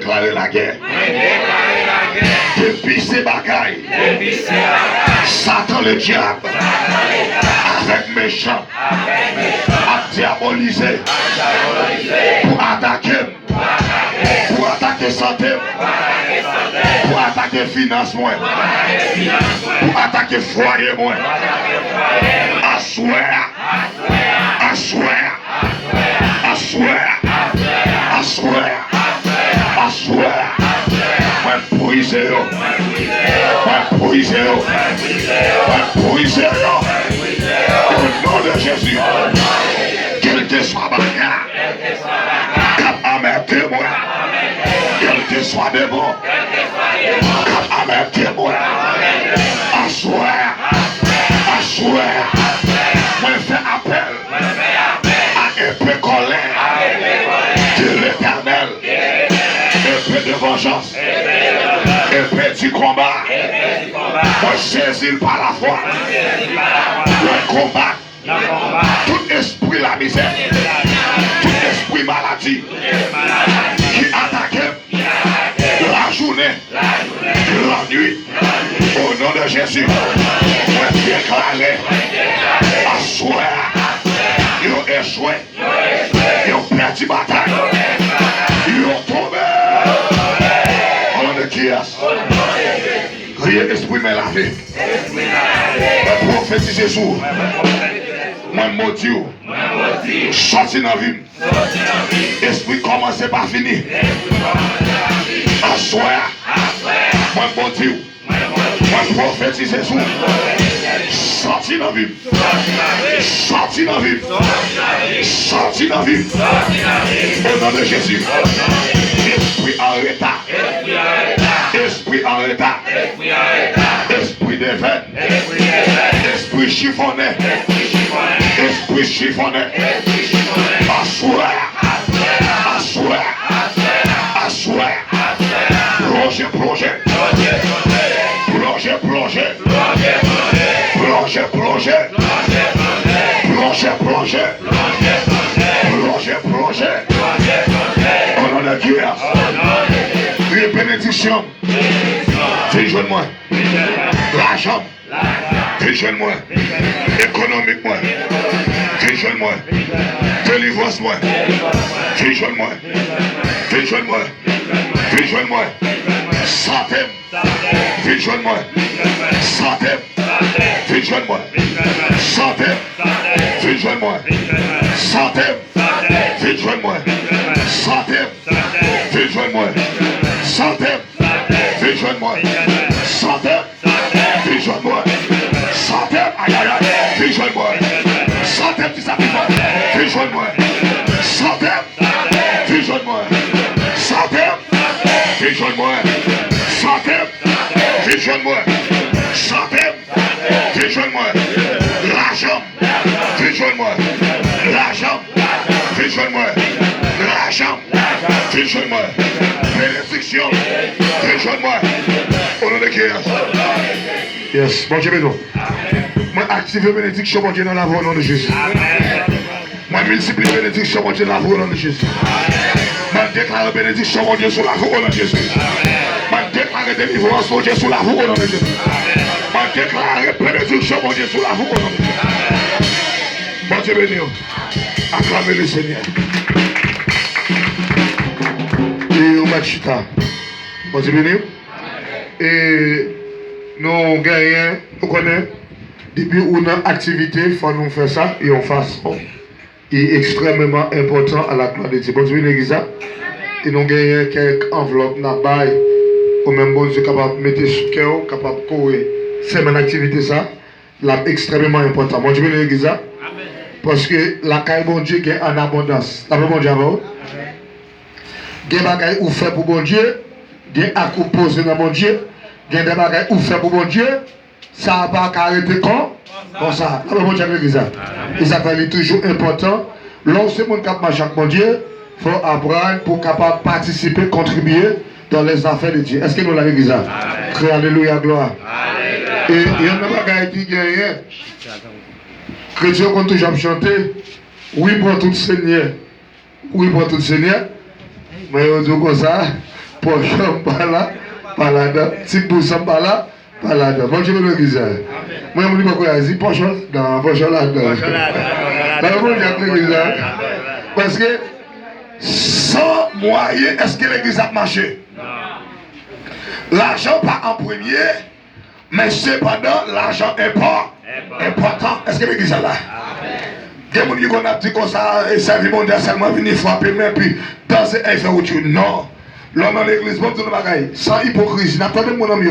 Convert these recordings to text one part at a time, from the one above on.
déclaré la guerre. Depuis ces bagailles, Satan le diable, avec méchant, a diabolisé pour attaquer santé, pour attaquer financement, pour attaquer foyer. Assoir. Au nom de Jésus, quel que soit bagarre, cap amerté moi, quel que soit démon, cap amerté moi, assoir, moi fais appel à épée colère de l'Éternel, épée de vengeance, épée du combat, moi saisis par la foi, le combat, tout esprit la misère, tout esprit maladie qui attaquait la journée, la nuit, au nom de Jésus, moi déclaré, assoir, ils ont échoué, ils ont perdu bataille, ils ont tombé. Au nom de qui est-ce? Rien esprit mais la vie. Le prophète Jésus, moi maudit, sorti dans la vie. Esprit commence par finir. Assoir, moi maudit, moi prophète Jésus, sorti dans la vie. Sorti dans la vie. Sorti dans la vie. Au nom de Jésus. Esprit en retard. Esprit en retard. Esprit de veine. Esprit chiffonné. Esprit chiffonné. Assoir. Projet. On en a guerre. Une bénédiction. Rejoins-moi. L'argent. Rejoins-moi. Économiquement. Rejoins-moi. Délivrance-moi. Rejoins-moi. Santé. Rejoins-moi. Santé. Rejoins-moi. Santé. Rejoins-moi. Santé. Rejoins-moi. Santé. Rejoins-moi. Santé. Rejoins-moi. Santé. Rejoins-moi. Santé. Rejoins-moi. Santé. Rejoins-moi. Santé. Rejoins-moi. Santé. Rejoins-moi. Santé. Rejoins-moi. Santé. Rejoins-moi. L'argent. Rejoins-moi. L'argent. Rejoins-moi. L'argent. Rejoins-moi. Bénédiction. Rejoins-moi. Au nom de qui? Yes. Bon Dieu, bénis. Moi, active bénédiction, mon Dieu, dans la voie au nom de Jésus. Moi, multiplie bénédiction, mon Dieu, dans la voie au nom de Jésus. Moi, déclare bénédiction, mon Dieu, sur la voie au nom de Jésus. Moi, déclare délivrance, mon Dieu, sur la voie au nom de Jésus. Moi, déclare bénédiction, mon Dieu, sur la voie au nom de Jésus. Bon Dieu, bénis. Acclamez le Seigneur. Et au Machita. Bon Dieu, bénis. Et nous gagnons, nous connaissons, depuis une activité, il faut nous faire ça et on fasse ça. est extrêmement important à la gloire de Dieu. Bon Dieu, l'église, et nous gagnons quelques enveloppes là-bas, ou même bon Dieu capable de mettre sous cœur, capable de courir. C'est mon activité ça, là, extrêmement important. Bon Dieu, l'église, parce que la caille bon Dieu est en abondance. La bon Dieu avant. Il y a des bagages ou fait pour bon Dieu, il y a des coups posés dans bon Dieu, il y a des bagages ou fait pour bon Dieu, ça va pas arrêter comme ça. La bon Dieu, l'église. Et ça fait toujours important. Lorsque mon cap marche avec mon Dieu, il faut apprendre pour capable participer, contribuer dans les affaires de Dieu. Est-ce que nous l'avons l'église? Crie alléluia, gloire. Et il y a un bagage qui gagne. Chrétiens ont toujours chanté. Oui pour tout Seigneur. Oui pour tout Seigneur. Mais on dit comme ça, pochon par là, par là-dedans, 6% par là, par là-dedans. Bon, je veux l'église. Moi, je me dis quoi, je dis pochon dans pochon là-dedans. Parce que sans moyen, est-ce que l'église a marché? L'argent pas en premier, mais cependant, l'argent est pas important. Est-ce que l'église est là? Il y a des gens qui ont dit comme ça, et ça vit mondial seulement venir frapper, mais puis danser et faire autre chose. Non. L'homme dans l'église, bon, tout le monde, sans hypocrisie. N'attendez mon ami.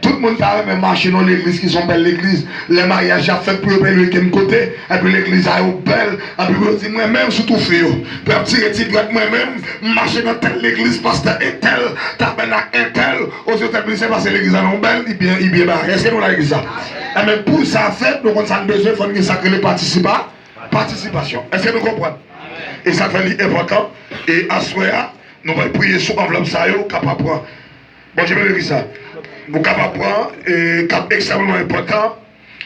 Tout le monde parle même marcher dans l'église, qui sont belles l'église. Les mariages a fait pour belle de côté, et puis l'église a eu belle, et puis vous dites, moi-même, surtout fait. Puis un petit petit moi-même, marcher dans telle l'église, pasteur et tel, tabernacle et tel, aux autres églises, parce que l'église a belle, il bien barré. Est-ce que nous l'avons dit ça? Et même pour ça, fait, nous avons besoin, il faut que ça crée les participation. Est-ce que nous comprenons? Et ça fait important. Et à ce moment-là, nous allons prier sur l'enveloppe, ça y est, capable de prendre. Bon, je vais dire ça. Vous capable de prendre, et c'est extrêmement important.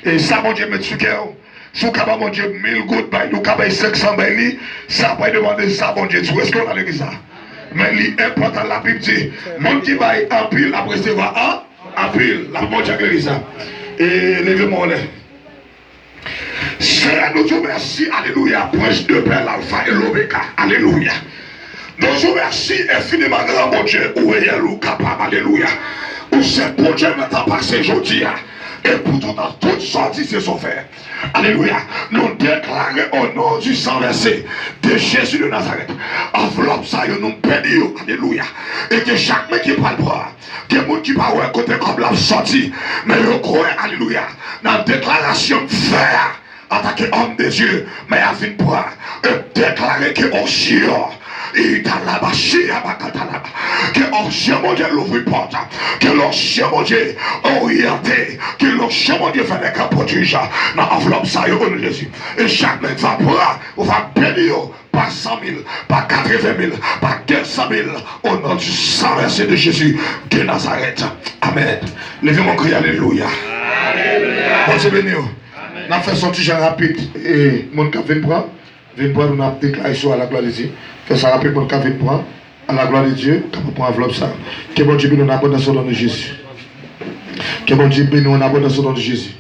Et ça, mon Dieu, met sur cœur. Si vous capable, mon Dieu, 1000 gouttes, nous capable 500 bails, ça va demander ça, mon Dieu. Est-ce qu'on a dit ça? Mais l'important, la Bible dit, mon qui va en pile, après c'est va en pile. La mon Dieu, a dit ça. Et levez-moi là. Seigneur, nous te remercions, alléluia, prince de Père, l'alpha et l'oméga, alléluia. Nous te remercions infiniment, grand mon Dieu, où est nous capable, alléluia. Où c'est pour Dieu maintenant passé aujourd'hui, et pour tout dans toute sortie, c'est son frère. Alléluia. Nous déclarons au nom du sang versé de Jésus de Nazareth. Enveloppe ça, nous bénissons. Alléluia. Et que chaque mec qui parle boire, que monde qui parle à côté comme l'a sorti, mais je crois, alléluia, dans la déclaration de faire. En tant qu'homme de Dieu, mais à fin boire, et déclarer que on chire. Que l'onction, mon Dieu, l'ouvre porte. Que l'onction, mon Dieu, orienté. Que l'onction, mon Dieu, fait des capotiges. Dans l'enveloppe, ça, au nom de Jésus. Et chaque mec va prendre, on va bénir. Pas 100 000, pas 80 000, pas 200 000. Au nom du sang versé de Jésus de Nazareth. Amen. Levez mon cri, alléluia. Bon, c'est béni. On a fait son petit rapide. Et mon cap vient prendre. Vient prendre, on a déclaré ça à la gloire de Dieu. Fais ça rapide, mon cap vient prendre. À la gloire de Dieu, quand on prend enveloppe ça. Que bon Dieu bénisse en abondance au nom de Jésus. Que bon Dieu bénisse en abondance au nom de Jésus.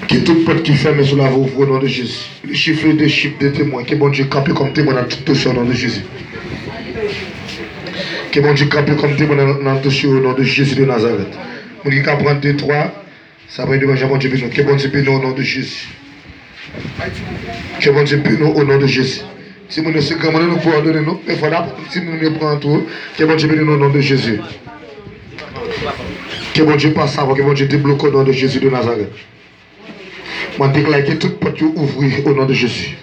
Que toute porte qui ferme sur la voie ouvre au nom de Jésus. Les chiffres des chiffres des témoins. Que bon Dieu campe comme témoin dans tout dossier au nom de Jésus. Que bon Dieu campe comme témoin dans tout dossier au nom de Jésus de Nazareth. On dit qu'à prendre 2, 3. Ça va être devant bon Dieu bénisse. Que bon Dieu bénisse au nom de Jésus. Que bon Dieu bénisse au nom de Jésus. Si nous sommes grand, nous pouvons donner nous. Il faut si nous nous prenons tout, que bon Dieu bénisse au nom de Jésus. Que bon Dieu passe avant, que bon Dieu débloque au nom de Jésus de Nazareth. Moi, je déclare que toute porte ouvre au nom de Jésus.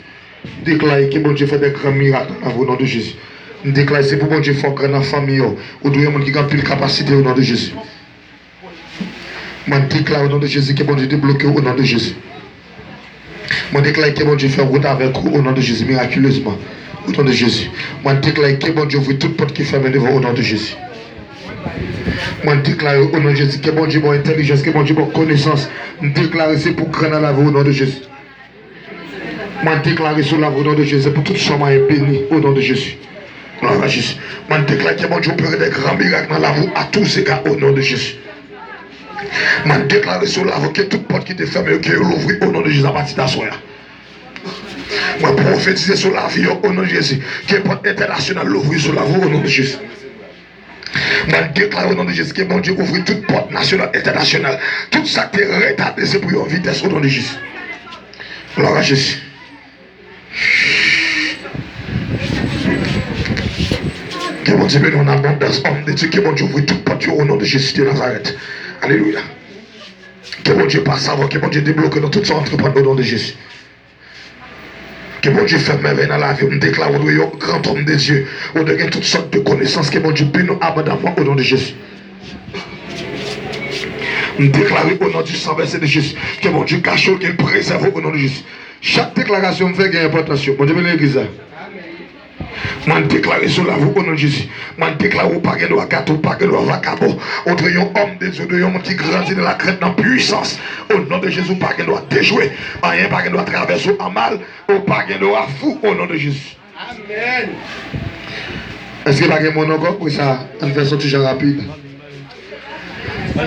Je déclare que bon Dieu fait des grands miracles au nom de Jésus. Je déclare que c'est pour bon Dieu faire grand famille, ou de gens qui ont plus de capacité au nom de Jésus. Je déclare au nom de Jésus que bon Dieu débloque au nom de Jésus. Je déclare que bon Dieu fait route avec vous au nom de Jésus, miraculeusement. Au nom de Jésus. Je déclare que bon Dieu ouvre toute porte qui ferme devant au nom de Jésus. Je déclare au nom de Jésus que bon Dieu bonne intelligence, que bon Dieu bonne connaissance. Je déclare c'est pour craindre la vie au nom de Jésus. Je déclare sur la vie au nom de Jésus pour tout somme est béni au nom de Jésus. Gloire à Jésus. Je déclare que bon Dieu peut des grands miracles dans la vie à tous ces cas au nom de Jésus. Je déclare sur la vie que toute porte qui est fermée, que l'ouvre au nom de Jésus à partir d'asseoir. Je prophétise sur la vie au nom de Jésus, que les portes internationales l'ouvre sur la vie au nom de Jésus. Je déclare au nom de Jésus que mon Dieu ouvre toute porte nationale, internationale. Tout ça qui est retardé, c'est pour une vitesse au nom de Jésus. Gloire à Jésus. Que mon Dieu bénisse en abondance, homme de Dieu, que mon Dieu ouvre toute porte au nom de Jésus de Nazareth. Alléluia. Que mon Dieu passe avant, que mon Dieu débloque dans toute son entreprise au nom de Jésus. Que mon Dieu fait merveille dans la vie. On déclare au grand homme de Dieu. On donne toutes sortes de connaissances. Que mon Dieu bénisse abondamment au nom de Jésus. On déclare au nom du sang versé de Jésus. Que mon Dieu cache, qu'il préserve au nom de Jésus. Chaque déclaration me fait gagner importance. Mon Dieu bénisse l'église. Je déclare sur la voie au nom de Jésus. Je déclare au paquet de gâteau, paquet de vagabond. Entre un homme de Dieu, un homme qui grandit dans la crête, dans la puissance. Au nom de Jésus, paquet doit déjouer. Rien paquet doit traverser en mal. Au paquet doit fou au nom de Jésus. Amen. Est-ce qu'il n'y a pas de mon encore pour ça? On fait ça toujours rapide.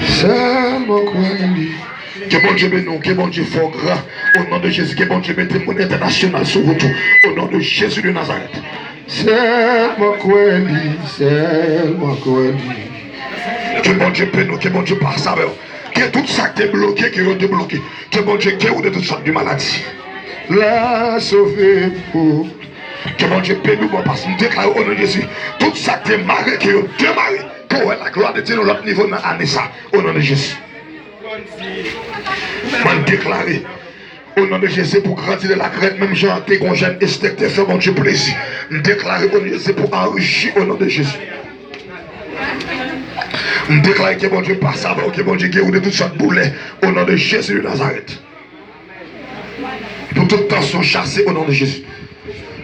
Seulement quoi que bon Dieu bénisse, que bon Dieu fort grand, au nom de Jésus, que bon Dieu mette mon international sur vous, au nom de Jésus de Nazareth. Seulement quoi seulement quoi que bon Dieu bénisse, que bon Dieu passe avec que tout ça qui est bloqué, qui est débloqué, que bon Dieu guérit de toutes sortes de maladies. La sauver pour que mon Dieu bénisse, parce que nous déclarons au nom de Jésus, tout ça qui est marré, qui est démarré, pour la gloire de Dieu, l'autre niveau dans l'année ça, au nom de Jésus. Je déclare au nom de Jésus pour grandir de la crête, même Jean, tes congènes, et c'était fait mon Dieu plaisir. Je déclare au nom de Jésus pour enrichir au nom de Jésus. Je déclare que mon Dieu passe avant, que mon Dieu guérit de toutes sortes de boulets au nom de Jésus de Nazareth. Pour tout temps sont chassés au nom de Jésus.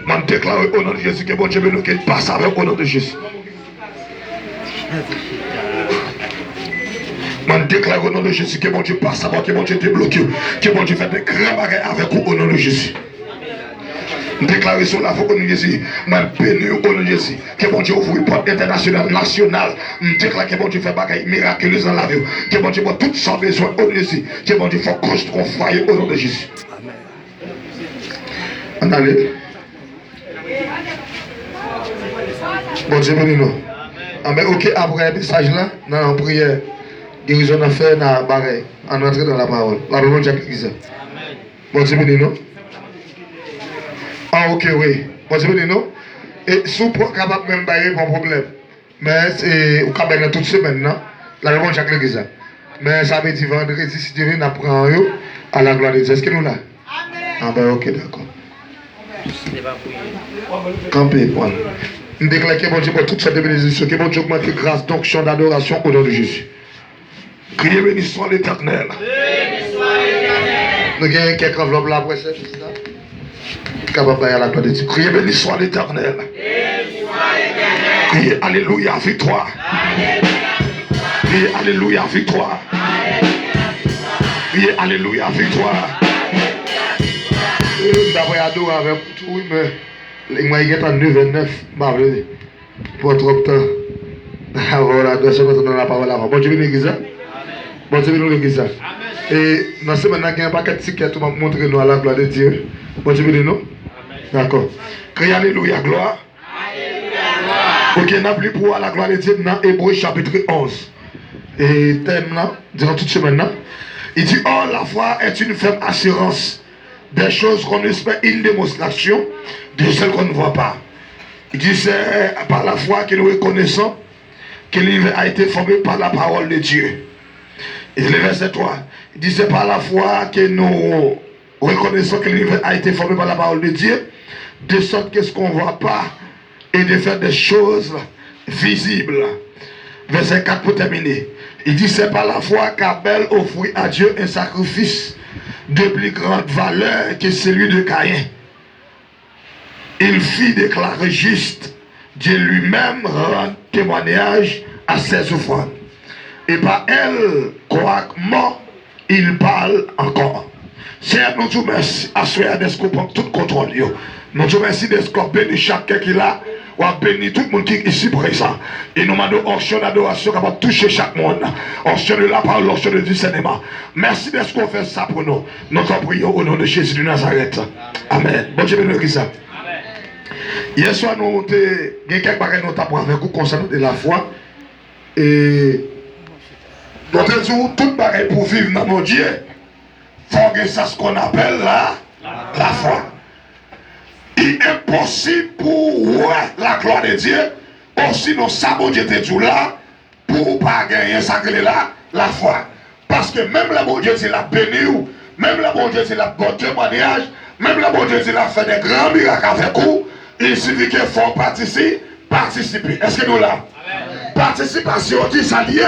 Je déclare au nom de Jésus que mon Dieu passe avant au nom de Jésus. Je déclare au nom de Jésus que mon Dieu passe avant, que mon Dieu débloque, que mon Dieu fait des grands bagages avec vous au nom de Jésus. Je déclare sur la foi au nom de Jésus, je bénis au nom de Jésus, que mon Dieu ouvre une porte internationale, nationale. Je déclare que mon Dieu fait des bagages miraculeux dans la vie, que mon Dieu voit tout son besoin au nom de Jésus, que mon Dieu fait construire un foyer au nom de Jésus. On allait. Bon Dieu bénis nous. Amen. Ok, après le message là, dans la prière. Guérison a fait dans pareil, en entrant dans la parole. La parole de l'église. Bon Dieu béni non? Ah ok oui. Bon Dieu béni non? Et si vous êtes capable même de pas de problème. Mais c'est vous capable dans toute semaine non? La parole de l'église. Mais ça veut dire vendredi si Dieu vient apprendre à la gloire de Dieu. Est-ce que nous là? Ah ben ok d'accord. Campé point. Nous déclarons que bon Dieu pour toute cette bénédiction, que bon Dieu augmente grâce, d'onction, d'adoration au nom de Jésus. Criez béni soit l'Éternel. Nous avons quelques enveloppes là après ça. Capable à la gloire de Dieu. Criez béni soit l'Éternel. Criez Alléluia, victoire. Criez Alléluia, victoire. Criez Alléluia, victoire. D'après ado avec tout, mais il y a 9, pour trop de temps. Voilà, deux secondes dans la parole avant. Bon Dieu béni l'église. Bon Dieu béni l'église. Et dans ce moment, il y a un paquet de tickets pour montrer nous à la gloire de Dieu. Bon Dieu béni nous. D'accord. Criez Alléluia, gloire. Ok, n'a plus pour la gloire de Dieu dans Hébreux chapitre 11. Et thème là, durant toute semaine, il dit, oh, la foi est une ferme assurance des choses qu'on espère, une démonstration de celles qu'on ne voit pas. Il dit, c'est par la foi que nous reconnaissons que l'univers a été formé par la parole de Dieu. Et le verset 3, il dit, c'est par la foi que nous reconnaissons que l'univers a été formé par la parole de Dieu, de sorte que ce qu'on ne voit pas, et de faire des choses visibles. Verset 4 pour terminer. Il dit, c'est par la foi qu'Abel offrit à Dieu un sacrifice de plus grande valeur que celui de Caïn. Il fit déclarer juste, Dieu lui-même rend témoignage à ses offrandes. Et par elle, quoiquement, il parle encore. Seigneur, nous te merci à ce qu'on prend tout contrôle. Nous te merci de ce qu'on bénit chacun qui est là, ou à bénir tout le monde qui est ici présent. Et nous demandons onction d'adoration capable de toucher chaque monde. Onction de la parole, onction de discernement. Merci de ce qu'on fait ça pour nous. Nous t'en prions au nom de Jésus de Nazareth. Amen. Bon Dieu béni l'église. Hier soir, nous avons quelques bagages avec vous concernant de la foi. Et nous avons dit tout bagages pour vivre dans mon Dieu. Il faut que ça ce qu'on appelle la foi. Il est impossible pour la gloire de Dieu, aussi nous savons Dieu est là, pour ne pas gagner ça que la foi. Parce que même la bon Dieu, c'est la béni, même la bon Dieu, c'est la bon témoignage, même la bon Dieu, c'est la fait des grands miracles avec vous, il suffit qu'il faut participer. Est-ce que nous là? Participation, dit ça lié,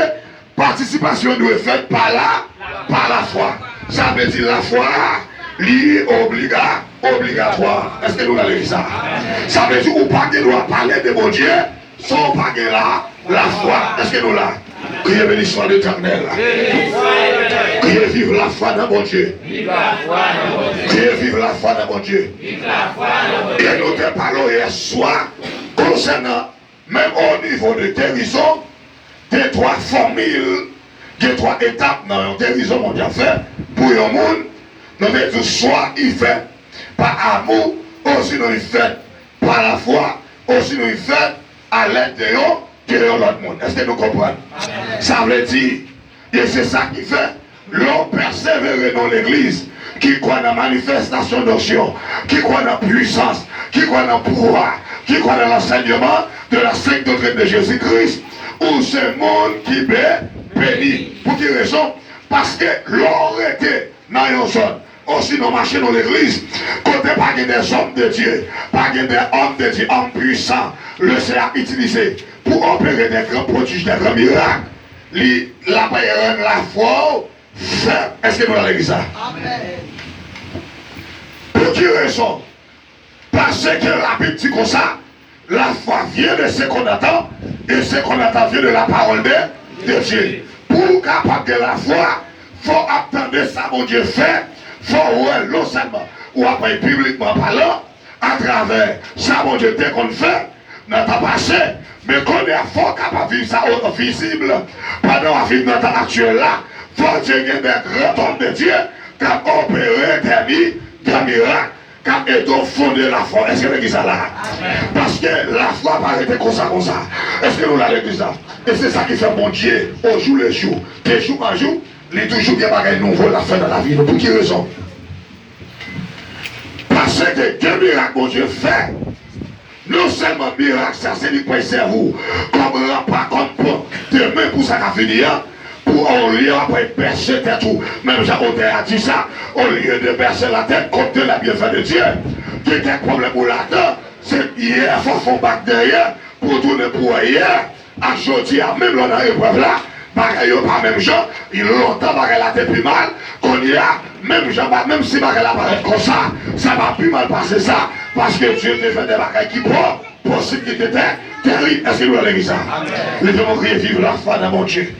participation doit être faite par la foi. Ça veut dire la foi. Lié obligatoire. Est-ce que nous allons ça? Ça veut dire qu'on ne doit pas parler de mon Dieu sans parler la foi. Est-ce que nous là? Priez béni soit l'Éternel. Priez vive la foi dans mon Dieu. Priez vive la foi dans mon Dieu. Et nous te parlons hier soir concernant même au niveau de guérison, des 3 formules, des 3 étapes dans la guérison mondiale fait pour le monde. Nous devons soit il fait par amour, ou sinon il fait par la foi, ou sinon il fait à l'aide de l'autre monde. Est-ce que nous comprenons? Ça veut dire, et c'est ça qui fait, l'on persévère dans l'église, qui croit dans la manifestation d'onction, qui croit dans la puissance, qui croit dans le pouvoir, qui croit dans l'enseignement de la sainte doctrine de Jésus-Christ, où c'est le monde qui est béni. Pour quelle raison? Parce que l'on était dans une zone. Aussi nous marchons dans l'église, côté pas des hommes de Dieu, pas des hommes de Dieu, hommes puissants, le Seigneur a utilisé pour opérer des grands prodiges, des grands miracles. La prière, la foi, fait. Est-ce que nous allons l'église? Amen. Pour quelle raison? Parce que la Bible dit comme ça, la foi vient de ce qu'on attend, et ce qu'on attend vient de la parole de Dieu. Pour capable de la foi, il faut attendre ça, mon Dieu fait. Il faut non seulement, ou après publiquement parlant, à travers ça, mon Dieu, dès qu'on le fait, dans ta passé, mais qu'on est fort capable de vivre ça visible, pendant la vie dans ta actuelle là, il faut Dieu qu'il y ait des grands hommes de Dieu qui ont opéré des miracles, qui ont été fondé la foi. Est-ce que l'église est là? Parce que la foi va arrêter comme ça. Est-ce que nous l'avons l'église là? Et c'est ça qui fait mon Dieu, au jour le jour, de jour en jour. Il y a toujours des bagages nouveaux à faire dans la vie. Pour quelle raison? Parce que des miracles, mon Dieu, fait. Non seulement miracle, ça c'est du préserve vous. Comme pas comme demain pour ça qu'a fini. Pour au lieu après percer tête ou même Jean-Auté a dit ça, au lieu de percer la tête contre la bienfait de Dieu. Qui est un problème pour là-dedans, c'est hier, il faut faire bac derrière pour tourner pour hier. Aujourd'hui, même là dans l'épreuve là. Bagaille pas même gens, il longtemps bagaille la tête plus mal, qu'on y a, même si bagaille la paraît comme ça va plus mal passer ça, parce que Dieu te fait des bagailles qui possible qui était terrible. Est-ce que nous allons l'église ça? Les gens vont crier vive la foi dans mon Dieu.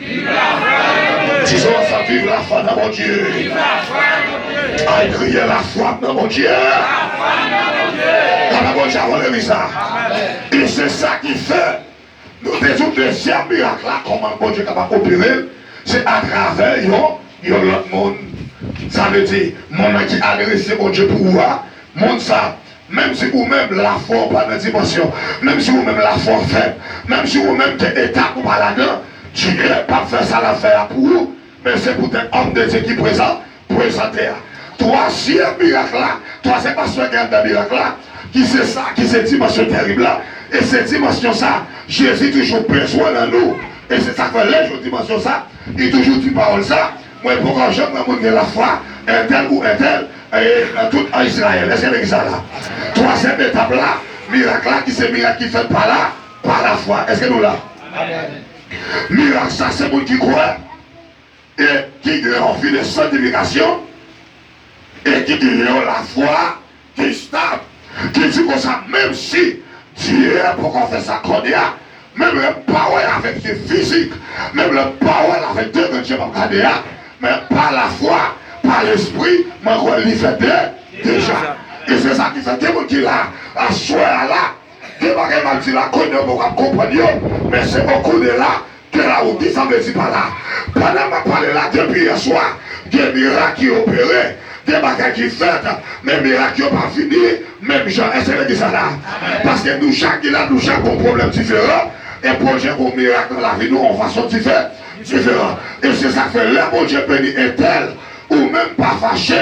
Disons ça, vive la foi dans mon Dieu. Aïe, crier la foi dans mon Dieu. Dans mon Dieu, avant l'église ça. Et c'est ça qui fait. Nous faisons le deuxième miracle là, comment bon Dieu est capable d'opérer, c'est à travers l'autre monde. Ça veut dire, mon qui a adressé mon Dieu pour voir, monde ça, même si vous-même la foi pas dans la dimension, même si vous-même la foi faible, même si vous-même êtes état ou pas là-dedans, Dieu n'est pas fait ça l'affaire pour vous, mais c'est pour être homme de Dieu qui présente troisième miracle là, troisième pasteur qui a un miracle là, qui c'est ça, qui c'est dimension terrible là. Et cette dimension ça, Jésus toujours besoin dans nous. Et c'est ça que les dimension ça, il toujours dit parole ça. Moi, pour que je me la foi, un tel ou un tel, et tout en Israël. Est-ce que ça là? Troisième étape là, miracle là, qui c'est miracle qui fait par là, par la foi. Est-ce que nous là? Miracle ça, c'est pour qui croit, et qui a envie de sanctification, et qui a la foi, qui est stable, qui dit comme ça, même si Dieu, pourquoi on fait ça qu'on y a, même le power avec des physiques, même le power avec deux que Dieu m'a gardé, mais par la foi, par l'esprit, moi je l'ai fait déjà. Et c'est ça qui fait que mon qui là, à soi là, que ma m'a dit là, qu'on ne peut pas comprendre, mais c'est beaucoup de là, que la route ça me dit pas là. Pendant ma parole là, depuis hier soir, des miracles qui opéraient, des bagages qui fait, mais les miracles qui n'ont pas fini, même gens, est-ce que ça là? Parce que nous, chaque ont un problème différent, et projet pour miracle dans la vie, nous, en façon différente. Et c'est ça que fait là, mon Dieu béni est tel, ou même pas fâché,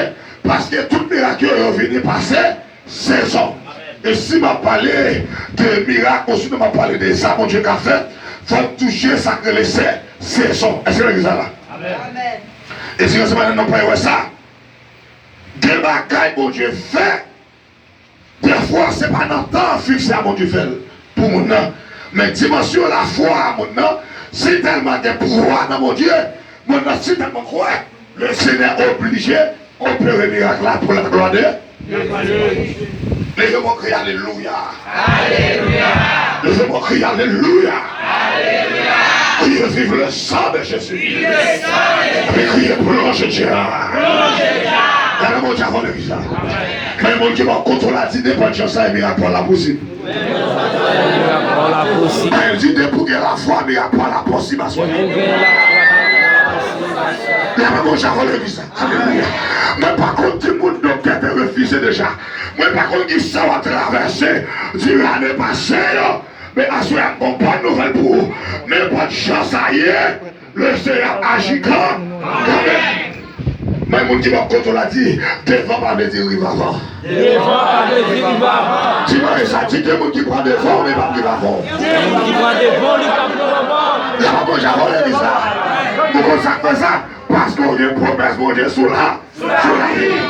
parce que tout miracle est venu passer saison. Et si m'a parlé de miracles, aussi m'a parlé de ça, mon Dieu qu'a fait, il faut toucher ça que les saisons. Est-ce que ça là? Amen. Et si vous ne pas ça, des bagailles, mon Dieu fait, des fois, ce n'est pas dans le temps fixé à mon Dieu fait pour mon nom. Mais dimension la foi à mon nom, c'est tellement de pouvoir dans mon Dieu, mon nom, c'est tellement quoi. Le Seigneur est obligé d'opérer le miracle là pour la gloire de Dieu. Les gens vont crier Alléluia. Alléluia. Les gens vont crier Alléluia. Alléluia. Criez vive le sang de Jésus. Vive le sang de Jésus. Criez plonge Dieu. Plonge Dieu. Là, mon Dieu avant l'église. Mais mon Dieu va contrôler la dit, dépend de ça et miracle pour la possible. Elle dit de pour la foi, mais après la possible. La maman, j'ai relevé ça. Alléluia. Mais par contre, tout le monde donc a refusé déjà. Mais par contre, ils sont à traverser du l'année passée. Mais à ce moment, on pas de nouvelles pour vous. Mais pas de chance à y est. Le Seigneur agit quand même. Mais mon qui va quand on l'a dit, devant pas me dire rive avant. Devant pas me dire rive avant. Tu m'as ça dit que mon qui prend devant, mais pas rive avant. Mon qui prend devant, il pas prend avant. La maman, j'ai relevé ça. Pourquoi ça fait ça? Parce qu'on a une promesse, mon Dieu, sur la vie.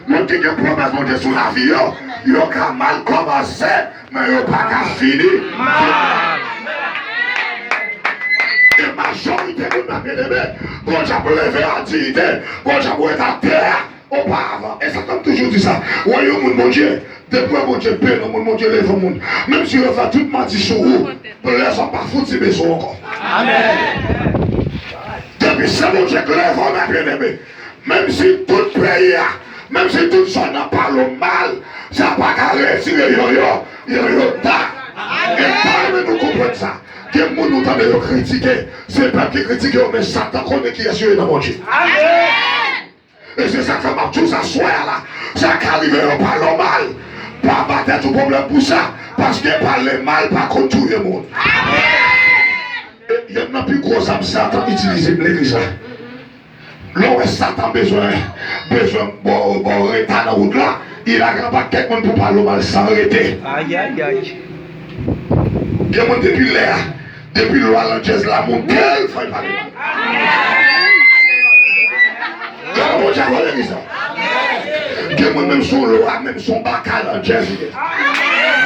Mon Dieu, une promesse, mon Dieu, sur la vie. Il y a mal commencé, mais il n'y a pas qu'à finir. Et majorité de ma bien-aimée, bon, j'ai levé en dignité, bon, j'ai être à terre auparavant. Et ça, comme toujours dit ça. Voyez, mon Dieu, depuis mon Dieu, paix, mon Dieu, lève le monde. Même si on fait toute menti sur vous, ne laissons pas foutre ces maisons encore. Amen. Depuis ce mon Dieu, lève ma bien-aimée. Même si tout pays, même si tout ça n'a pas le mal, ça n'a pas qu'à retirer yo-yo, ta. Et pas nous comprendre ça. Que nous nous avons critiqué, c'est pas qui critique, mais Satan connaît qui est sur dans mon Dieu. Amen. Et c'est ça que m'a tout ça soit là. Ça qui arrive par le mal. Pas battre tout problème pour ça. Parce que par le mal, pas contre tout le monde. Amen. Il y en a plus gros âme Satan utilise l'église là. Là où Satan besoin bon retard dans la route là, il a grand pas quelqu'un pour parler mal sans arrêter. Aïe aïe aïe. Il y a depuis l'air. Depuis le roi Langes, la montagne, il faut parler. Il y a même son loi, même son bac à Langes.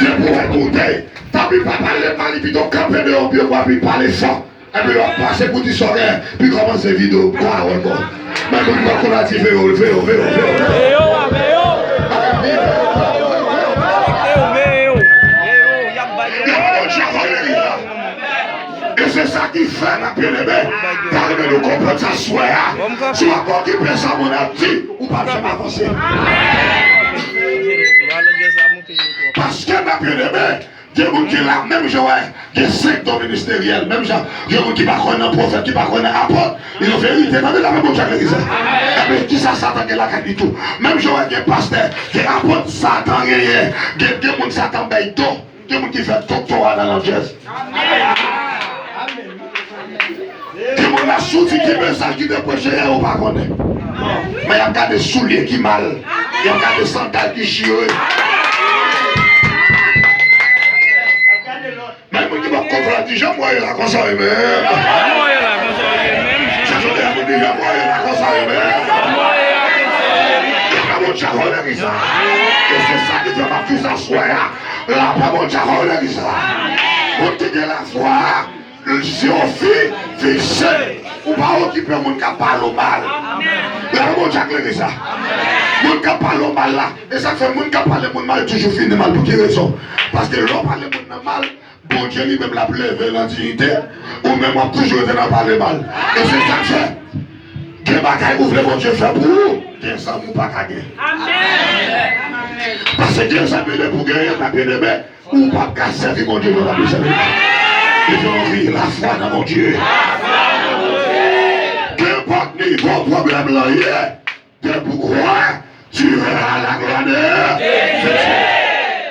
Il pour écouter. T'as pu pas parler mal, puis donc camper de haut, puis on va parler fort. Et puis on va passer pour du soleil, puis commencer la vidéo. Quoi, ouais, bon. Mais quand on a dit, véo. Et c'est ça qui fait la bien-aimée. Parlez de comprendre ça, soit. Tu vas pas occuper ça, mon ami, ou pas jamais avancer. Parce que ma bien-aimée, il y a des gens qui là, même genre, il y a 5 dons ministériels, même genre, il y a des gens qui ne connaissent pas un prophète, qui ne connaissent pas un apôtre. Ils ont vérité, même la même chose que l'église. Mais qui ça, Satan, qui est là, qui dit tout. Même genre, il y a un pasteur, qui est apôtre, Satan, il y a des gens qui Satan, il y a des gens qui font doctorat dans l'angèle. Et mon a sorti qui message qui dépêche ou pas connaître. Mais il y a des souliers qui mal. Il y a des sandales qui chirent. Même qui va comprendre, dit j'aime moi la comme ça même. J'attendais à vous dire j'aime moi la comme ça même. La mon charole qui ça. Et c'est ça qui fait ma fille s'asseoir. La mon charole qui ça. Pour te dire la foi. Si on fait ou pas occuper mon qui parle mal. La mon charole qui ça. Mon qui parle mal là. Et ça fait mon qui parle mal toujours finit mal pour quelle raison? Parce que l'on parle mal. Bon Dieu lui-même l'a levé la dignité, ou même a toujours été dans parler mal. Et c'est ça que fait. Que bagaille ouvre bon Dieu fait pour vous, Dieu ça vous pas gagner. Amen. Parce que Dieu ça veut pour gagner la bien-aimée, ou pas qu'à servir mon Dieu dans la miséricorde. Il faut ouvrir la foi dans mon Dieu. Qu'importe niveau problème là, de pourquoi tu verras la grandeur.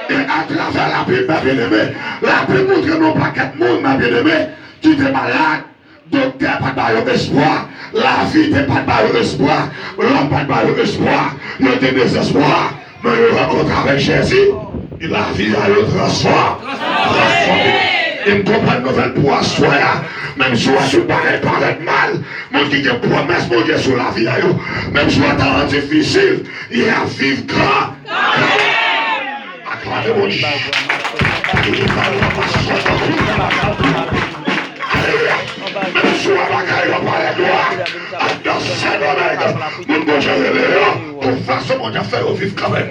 Et à travers la paix, ma bien-aimée, la paix montre non pas quatre monde, ma bien-aimée, tu es malade, docteur pas de espoir, la vie n'est pas de espoir, l'homme pas de espoir, il y a des désespoirs, mais il rencontre avec Jésus, et la vie a le transforme. Et me comprend une nouvelle pour asseoir, même si je paraît mal, moi qui ai promesse mon Dieu sur la vie, même si c'est temps difficile, il y a vivre grand. Même si on va pas la gloire, dans cette domaine, mon bon Dieu, pour façon mon Dieu fait vivre quand même.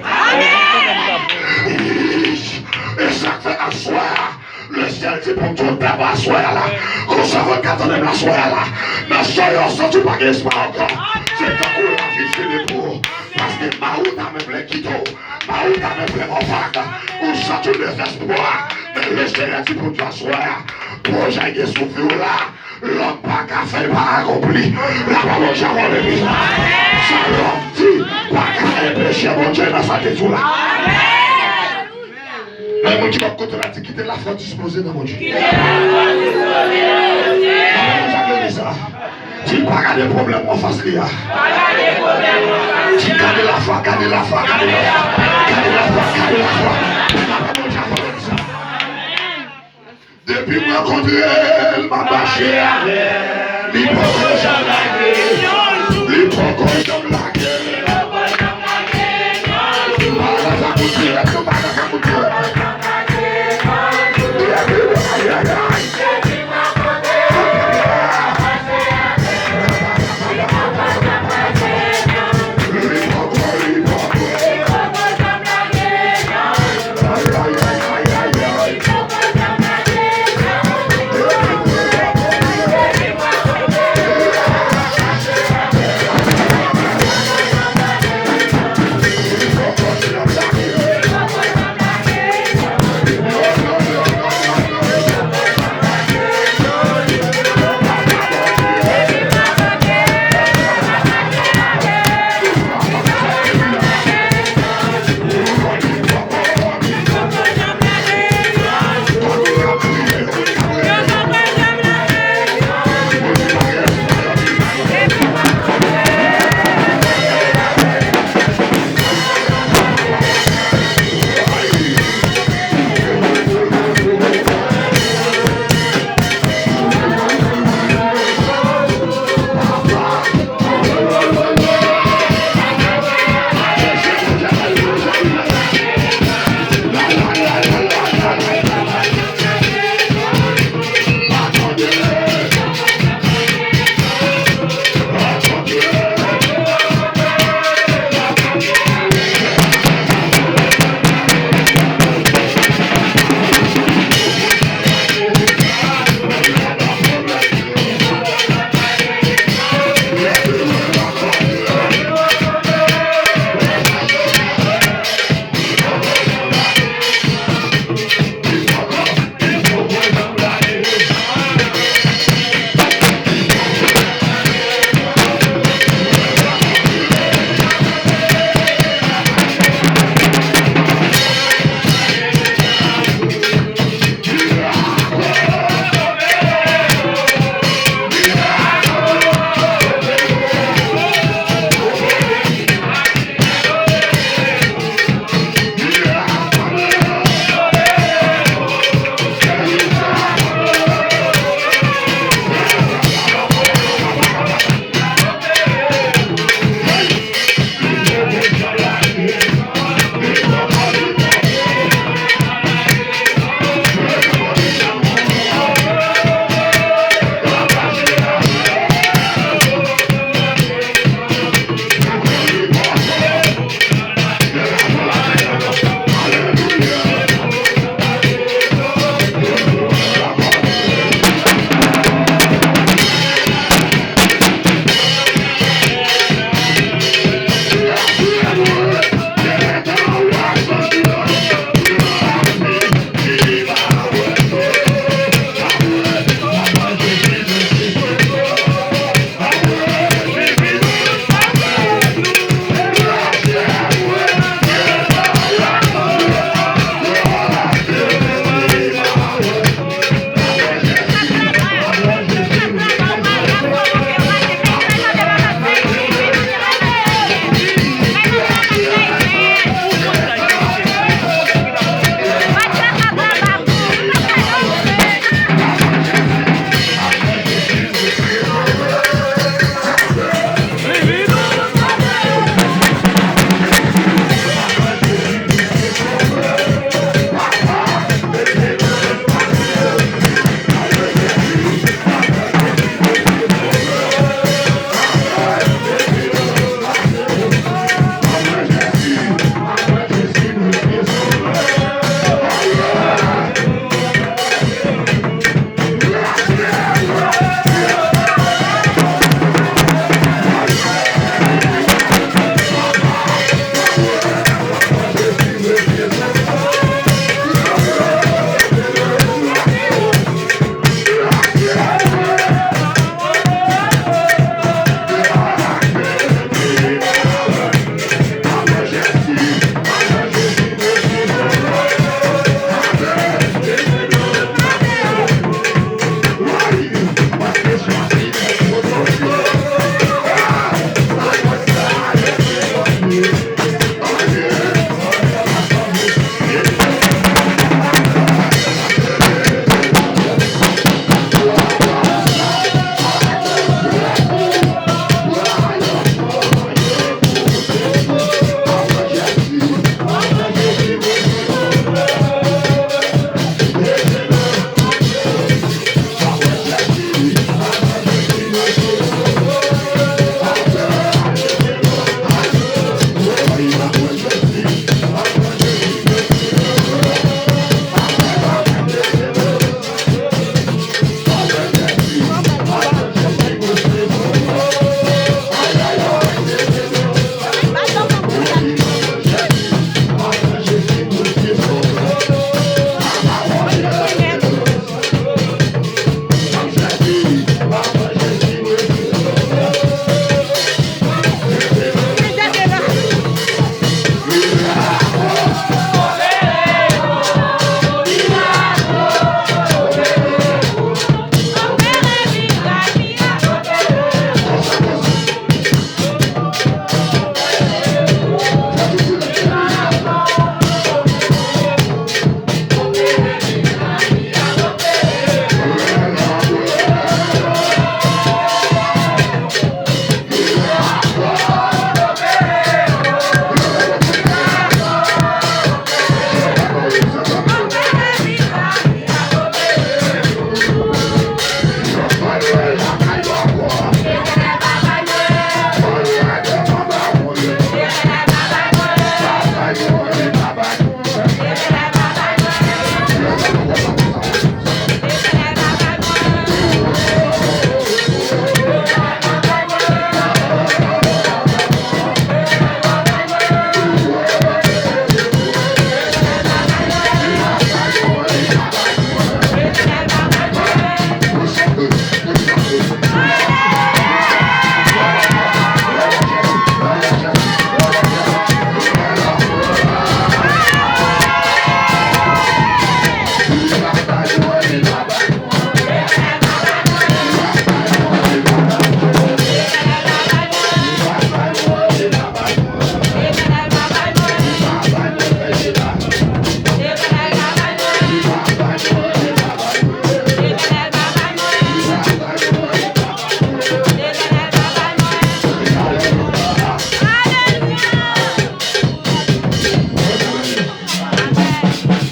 Et ça fait asseoir. Le ciel dit pour tout le temps asseoir là. Qu'on se regarde dans la soirée là. Dans ce soir, on sent pas d'espoir encore. C'est un coup la vie finie pour. Parce que Maout a même plein quito. Maout a même plein mon vague. Ou ça tout désespoir. Mais le Seigneur dit pour toi soir. Projet qui est souffert là. L'homme pas qu'à faire pas accompli. La parole j'avais le visage. Ça l'homme dit pas qu'à faire péché mon Dieu dans sa tête là. Mais mon Dieu va côté là, quitter la foi disposée dans mon Dieu. Tu n'as pas gardé de problème en face de là. Tu gardes la foi, garde la foi, garde la foi. Garde la foi, garde la foi. Depuis que je rencontré, elle m'a bâché. L'hypocrisie,